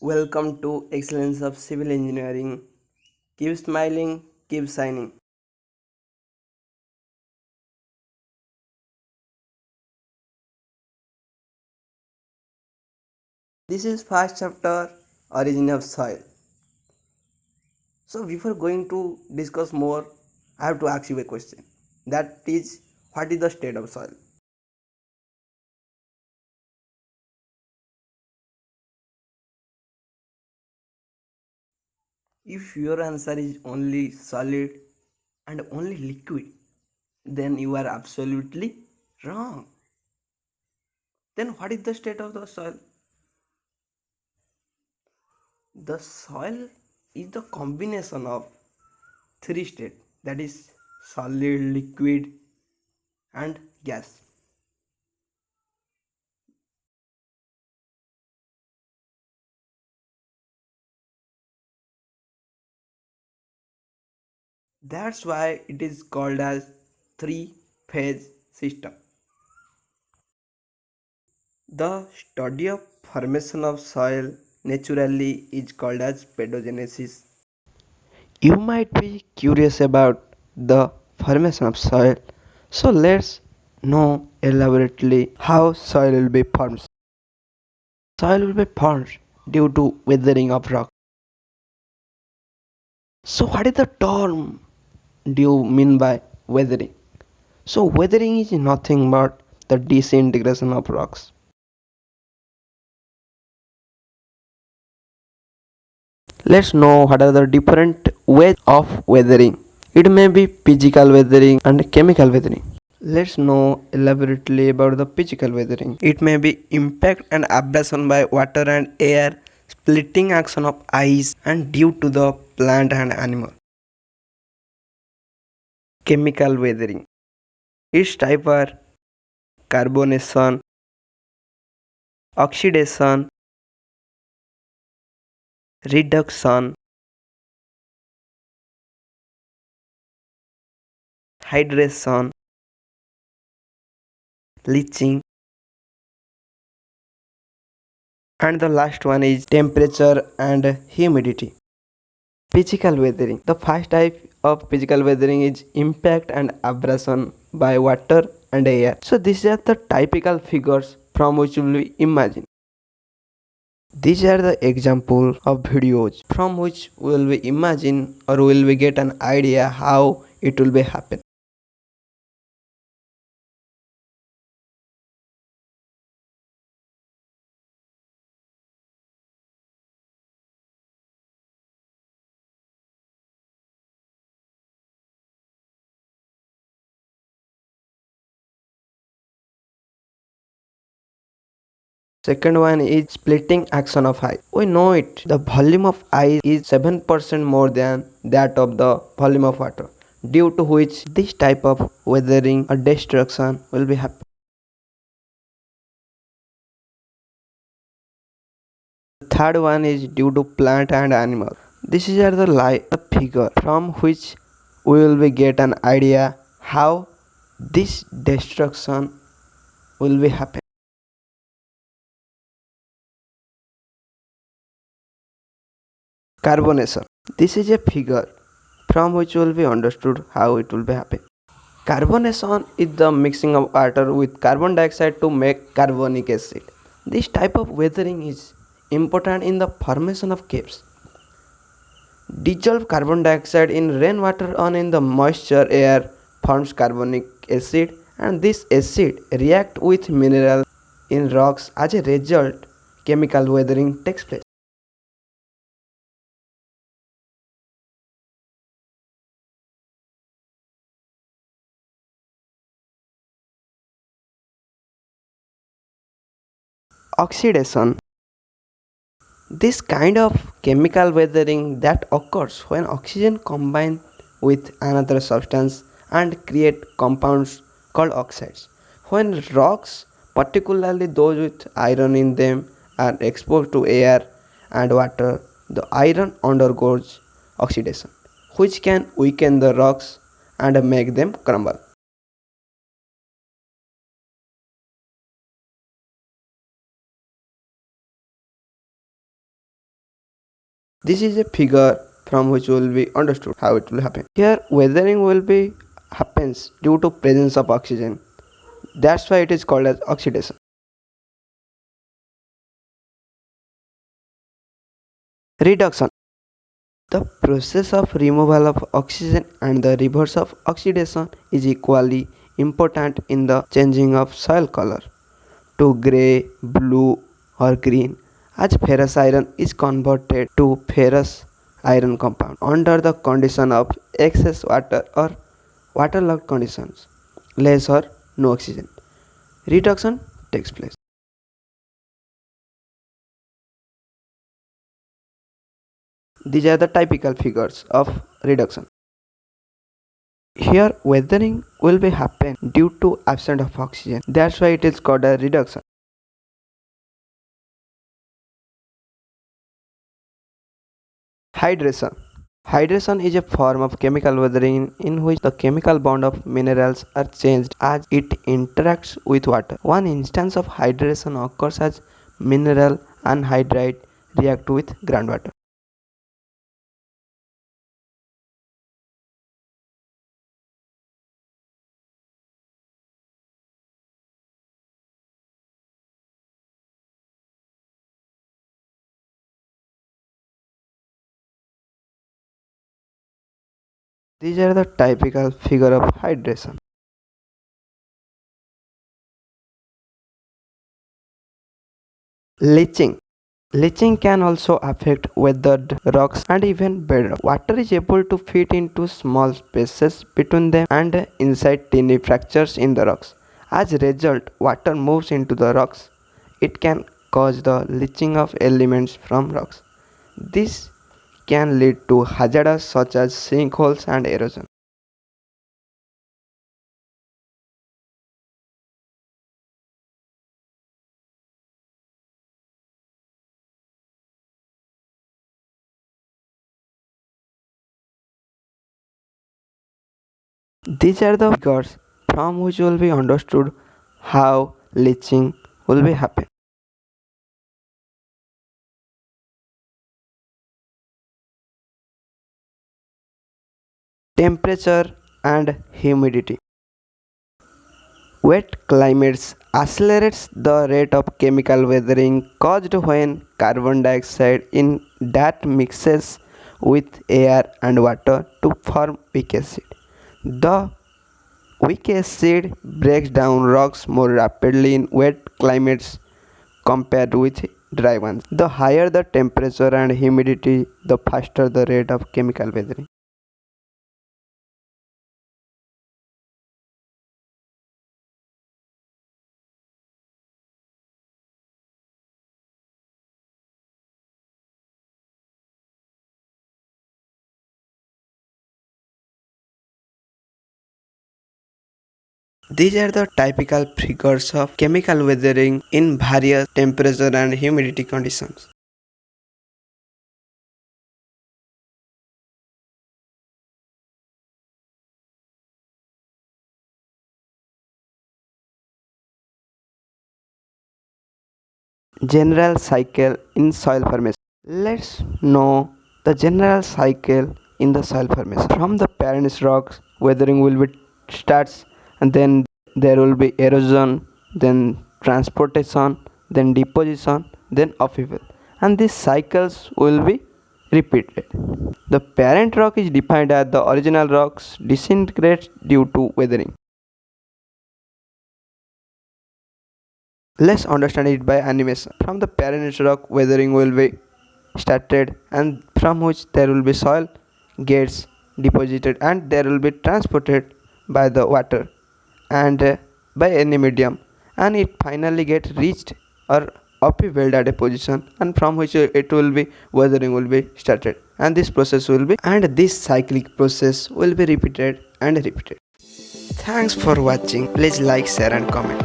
Welcome to Excellence of Civil Engineering. Keep smiling, keep shining. This is first chapter Origin of Soil. So before going to discuss more, I have to ask you a question. That is, what is the state of soil? If your answer is only solid and only liquid, then you are absolutely wrong. Then what is the state of the soil? The soil is the combination of three states, that is solid, liquid and gas. That's why it is called as three-phase system. The study of formation of soil naturally is called as pedogenesis. You might be curious about the formation of soil, so let's know elaborately how soil will be formed. Soil will be formed due to weathering of rock. So what is the term do you mean by weathering? So weathering is nothing but the disintegration of rocks. Let's know what are the different ways of weathering. It may be physical weathering and chemical weathering. Let's know elaborately about the physical weathering. It may be impact and abrasion by water and air, splitting action of ice and due to the plant and animal. Chemical weathering. Its type are carbonation, oxidation, reduction, hydration, leaching, and the last one is temperature and humidity. Physical weathering. The first type of physical weathering is impact and abrasion by water and air. So these are the typical figures from which we imagine. These are the example of videos from which will we imagine or will we get an idea how it will be happen. Second one is splitting action of ice. We know it. The volume of ice is 7% more than that of the volume of water, due to which this type of weathering or destruction will be happen. The third one is due to plant and animal. This is the figure from which we will be get an idea how this destruction will be happen. Carbonation. This is a figure from which will be understood how it will be happen. Carbonation is the mixing of water with carbon dioxide to make carbonic acid. This type of weathering is important in the formation of caves. Dissolve carbon dioxide in rainwater or in the moisture air forms carbonic acid, and this acid react with mineral in rocks. As a result, chemical weathering takes place. Oxidation. This kind of chemical weathering that occurs when oxygen combines with another substance and create compounds called oxides. When rocks, particularly those with iron in them, are exposed to air and water, the iron undergoes oxidation, which can weaken the rocks and make them crumble. This is a figure from which will be understood how it will happen. Here weathering will be happens due to presence of oxygen. That's why it is called as oxidation. Reduction. The process of removal of oxygen and the reverse of oxidation is equally important in the changing of soil color to grey, blue or green as ferrous iron is converted to ferrous iron compound under the condition of excess water or waterlogged conditions, less or no oxygen. Reduction takes place. These are the typical figures of reduction. Here weathering will be happen due to absence of oxygen. That's why it is called a reduction. Hydration. Hydration is a form of chemical weathering in which the chemical bond of minerals are changed as it interacts with water. One instance of hydration occurs as mineral anhydride react with groundwater. These are the typical figure of hydration. Leaching. Leaching can also affect weathered rocks and even bedrock. Water is able to fit into small spaces between them and inside tiny fractures in the rocks. As a result, water moves into the rocks. It can cause the leaching of elements from rocks. This can lead to hazards such as sinkholes and erosion. These are the figures from which will be understood how leaching will be happen. Temperature and humidity. Wet climates accelerates the rate of chemical weathering caused when carbon dioxide in that mixes with air and water to form weak acid. The weak acid breaks down rocks more rapidly in wet climates compared with dry ones. The higher the temperature and humidity, the faster the rate of chemical weathering. These are the typical figures of chemical weathering in various temperature and humidity conditions. General cycle in soil formation. Let's know the general cycle in the soil formation. From the parent rocks, weathering will be starts, and then there will be erosion, then transportation, then deposition, then upheaval, and these cycles will be repeated. The parent rock is defined as the original rocks disintegrates due to weathering. Let's understand it by animation. From the parent rock, weathering will be started, and from which there will be soil gets deposited, and there will be transported by the water and by any medium, and it finally get reached or upheaved at a position, and from which it will be weathering will be started, and this process will be, and this cyclic process will be repeated and repeated. Thanks for watching. Please like, share and comment.